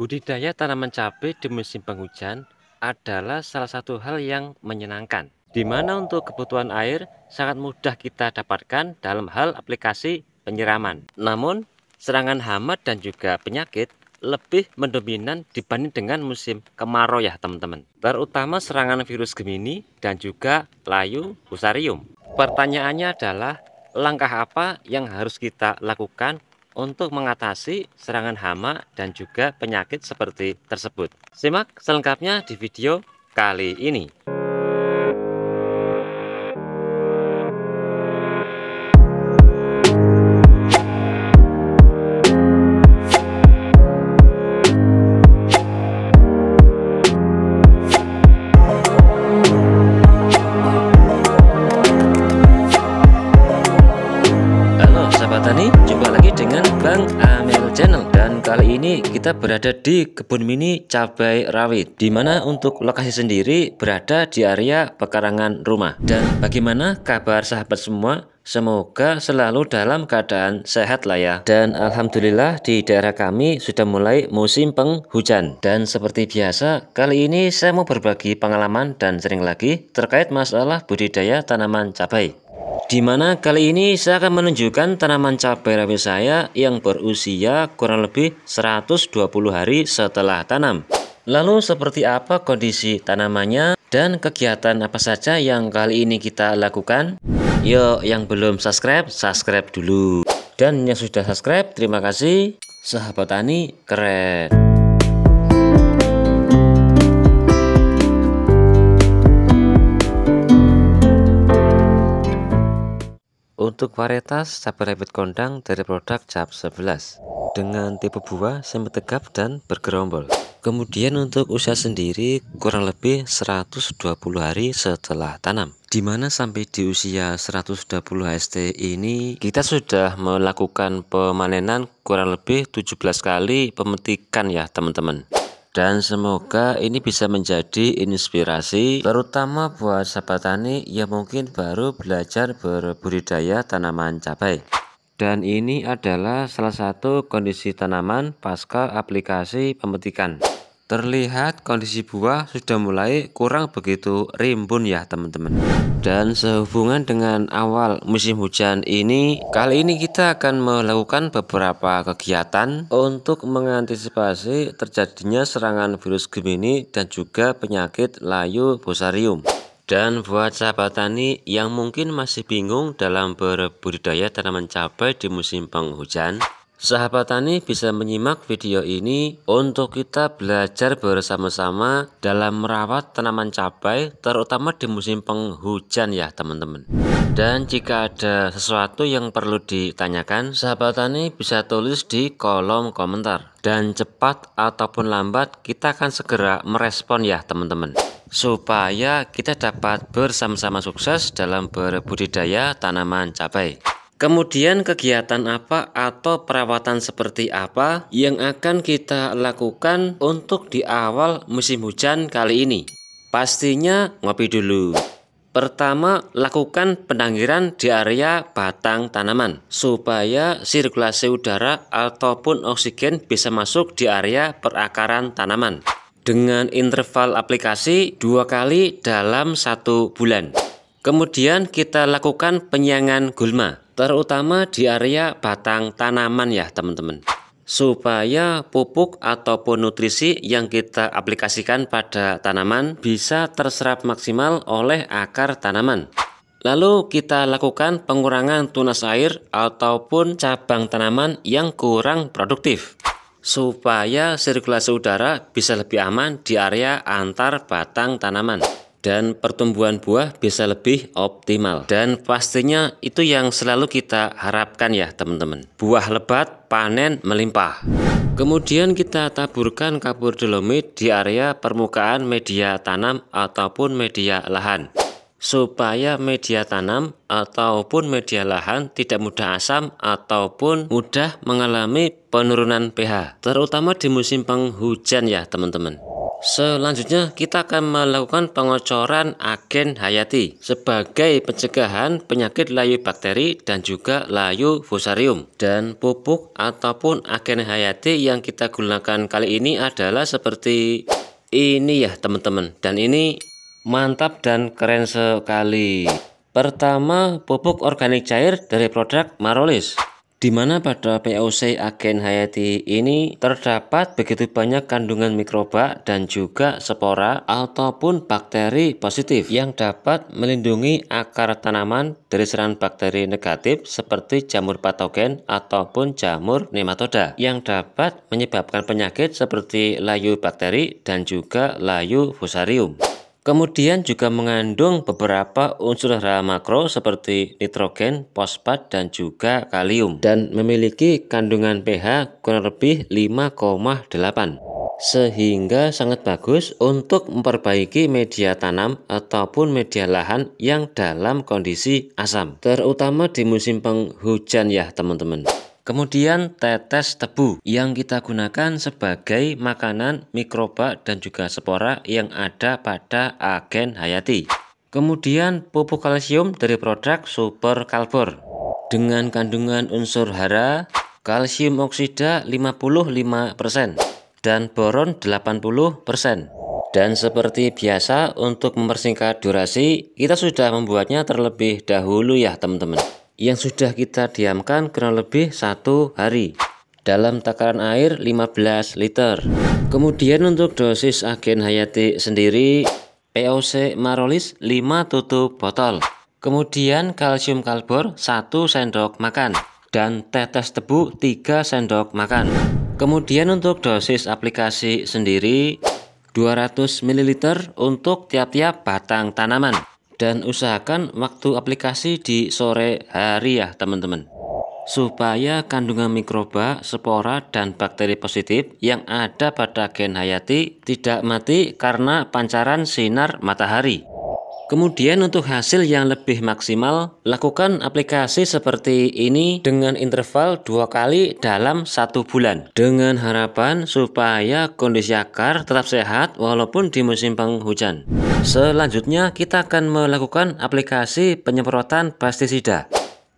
Budidaya tanaman cabai di musim penghujan adalah salah satu hal yang menyenangkan, di mana untuk kebutuhan air sangat mudah kita dapatkan dalam hal aplikasi penyiraman. Namun, serangan hama dan juga penyakit lebih mendominan dibanding dengan musim kemarau ya teman-teman. Terutama serangan virus Gemini dan juga layu fusarium. Pertanyaannya adalah, langkah apa yang harus kita lakukan untuk mengatasi serangan hama dan juga penyakit seperti tersebut? Simak selengkapnya di video kali ini. Jumpa lagi dengan Bang Amel Channel, dan kali ini kita berada di kebun mini cabai rawit, dimana untuk lokasi sendiri berada di area pekarangan rumah. Dan bagaimana kabar sahabat semua? Semoga selalu dalam keadaan sehat lah ya. Dan alhamdulillah di daerah kami sudah mulai musim penghujan. Dan seperti biasa, kali ini saya mau berbagi pengalaman dan sering lagi terkait masalah budidaya tanaman cabai. Dimana kali ini saya akan menunjukkan tanaman cabai rawit saya yang berusia kurang lebih 120 hari setelah tanam. Lalu seperti apa kondisi tanamannya dan kegiatan apa saja yang kali ini kita lakukan? Yuk, yang belum subscribe, subscribe dulu. Dan yang sudah subscribe, terima kasih. Sahabat tani keren. Untuk varietas cabai rawit kondang dari produk CAP 11 dengan tipe buah semi tegap dan bergerombol. Kemudian untuk usia sendiri kurang lebih 120 hari setelah tanam, dimana sampai di usia 120 HST ini kita sudah melakukan pemanenan kurang lebih 17 kali pemetikan ya teman-teman. Dan semoga ini bisa menjadi inspirasi terutama buat sahabat tani yang mungkin baru belajar berbudidaya tanaman cabai. Dan ini adalah salah satu kondisi tanaman pasca aplikasi pemetikan. Terlihat kondisi buah sudah mulai kurang begitu rimbun ya teman-teman. Dan sehubungan dengan awal musim hujan ini, kali ini kita akan melakukan beberapa kegiatan untuk mengantisipasi terjadinya serangan virus Gemini dan juga penyakit layu fusarium. Dan buat sahabat tani yang mungkin masih bingung dalam berbudidaya tanaman cabai di musim penghujan, sahabat tani bisa menyimak video ini untuk kita belajar bersama-sama dalam merawat tanaman cabai terutama di musim penghujan ya teman-teman. Dan jika ada sesuatu yang perlu ditanyakan, sahabat tani bisa tulis di kolom komentar. Dan cepat ataupun lambat kita akan segera merespon ya teman-teman, supaya kita dapat bersama-sama sukses dalam berbudidaya tanaman cabai. Kemudian kegiatan apa atau perawatan seperti apa yang akan kita lakukan untuk di awal musim hujan kali ini? Pastinya ngopi dulu. Pertama, lakukan pendangkiran di area batang tanaman supaya sirkulasi udara ataupun oksigen bisa masuk di area perakaran tanaman dengan interval aplikasi 2 kali dalam 1 bulan. Kemudian kita lakukan penyiangan gulma terutama di area batang tanaman ya teman-teman, supaya pupuk ataupun nutrisi yang kita aplikasikan pada tanaman bisa terserap maksimal oleh akar tanaman. Lalu kita lakukan pengurangan tunas air ataupun cabang tanaman yang kurang produktif, supaya sirkulasi udara bisa lebih aman di area antar batang tanaman dan pertumbuhan buah bisa lebih optimal. Dan pastinya itu yang selalu kita harapkan ya teman-teman, buah lebat, panen melimpah. Kemudian kita taburkan kapur dolomit di area permukaan media tanam ataupun media lahan, supaya media tanam ataupun media lahan tidak mudah asam ataupun mudah mengalami penurunan pH, terutama di musim penghujan ya teman-teman. Selanjutnya kita akan melakukan pengocoran agen hayati sebagai pencegahan penyakit layu bakteri dan juga layu fusarium. Dan pupuk ataupun agen hayati yang kita gunakan kali ini adalah seperti ini ya teman-teman. Dan ini mantap dan keren sekali. Pertama, pupuk organik cair dari produk Marolis, di mana pada POC agen hayati ini terdapat begitu banyak kandungan mikroba dan juga spora ataupun bakteri positif yang dapat melindungi akar tanaman dari serangan bakteri negatif seperti jamur patogen ataupun jamur nematoda yang dapat menyebabkan penyakit seperti layu bakteri dan juga layu fusarium. Kemudian juga mengandung beberapa unsur hara makro seperti nitrogen, fosfat, dan juga kalium, dan memiliki kandungan pH kurang lebih 5,8, sehingga sangat bagus untuk memperbaiki media tanam ataupun media lahan yang dalam kondisi asam, terutama di musim penghujan ya teman-teman. Kemudian tetes tebu yang kita gunakan sebagai makanan mikroba dan juga spora yang ada pada agen hayati. Kemudian pupuk kalsium dari produk Super Calbor dengan kandungan unsur hara, kalsium oksida 55% dan boron 80%. Dan seperti biasa untuk mempersingkat durasi, kita sudah membuatnya terlebih dahulu ya teman-teman, yang sudah kita diamkan kurang lebih 1 hari dalam takaran air 15 liter. Kemudian untuk dosis agen hayati sendiri, POC Marolis 5 tutup botol, kemudian kalsium kalbor 1 sendok makan, dan tetes tebu 3 sendok makan. Kemudian untuk dosis aplikasi sendiri 200 ml untuk tiap-tiap batang tanaman. Dan usahakan waktu aplikasi di sore hari ya teman-teman, supaya kandungan mikroba, spora, dan bakteri positif yang ada pada agen hayati tidak mati karena pancaran sinar matahari. Kemudian untuk hasil yang lebih maksimal, lakukan aplikasi seperti ini dengan interval 2 kali dalam 1 bulan, dengan harapan supaya kondisi akar tetap sehat walaupun di musim penghujan. Selanjutnya kita akan melakukan aplikasi penyemprotan pestisida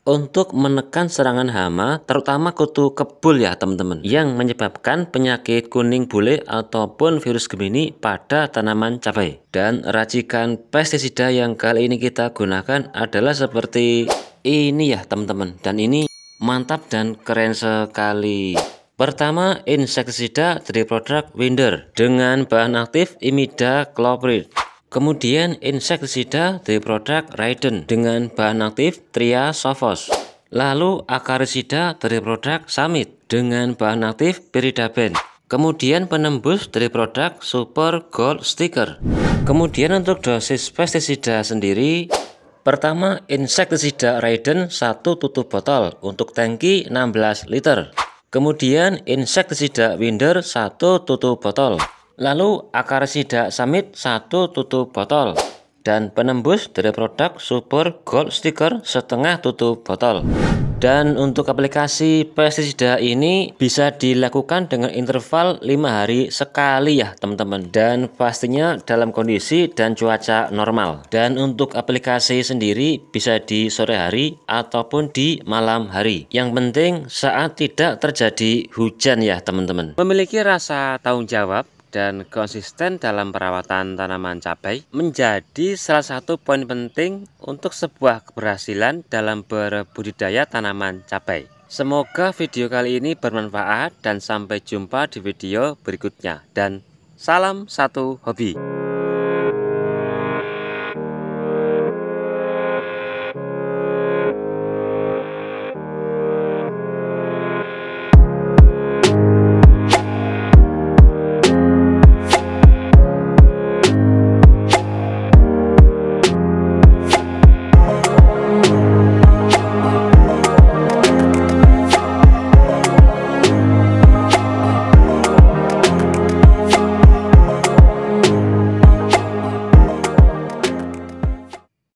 untuk menekan serangan hama, terutama kutu kebul ya teman-teman, yang menyebabkan penyakit kuning bule ataupun virus Gemini pada tanaman cabai. Dan racikan pestisida yang kali ini kita gunakan adalah seperti ini ya teman-teman, dan ini mantap dan keren sekali. Pertama, insektisida dari produk Winder dengan bahan aktif imidacloprid. Kemudian insektisida dari produk Raiden dengan bahan aktif Triasofos. Lalu akarisida dari produk Summit dengan bahan aktif Pyridaben. Kemudian penembus dari produk Super Gold Sticker. Kemudian untuk dosis pestisida sendiri, pertama insektisida Raiden 1 tutup botol untuk tangki 16 liter. Kemudian insektisida Winder 1 tutup botol. Lalu akarisida Summit 1 tutup botol, dan penembus dari produk Super Gold Sticker setengah tutup botol. Dan untuk aplikasi pestisida ini bisa dilakukan dengan interval 5 hari sekali ya teman-teman, dan pastinya dalam kondisi dan cuaca normal. Dan untuk aplikasi sendiri bisa di sore hari ataupun di malam hari, yang penting saat tidak terjadi hujan ya teman-teman. Memiliki rasa tanggung jawab dan konsisten dalam perawatan tanaman cabai menjadi salah satu poin penting untuk sebuah keberhasilan dalam berbudidaya tanaman cabai. Semoga video kali ini bermanfaat dan sampai jumpa di video berikutnya, dan salam satu hobi.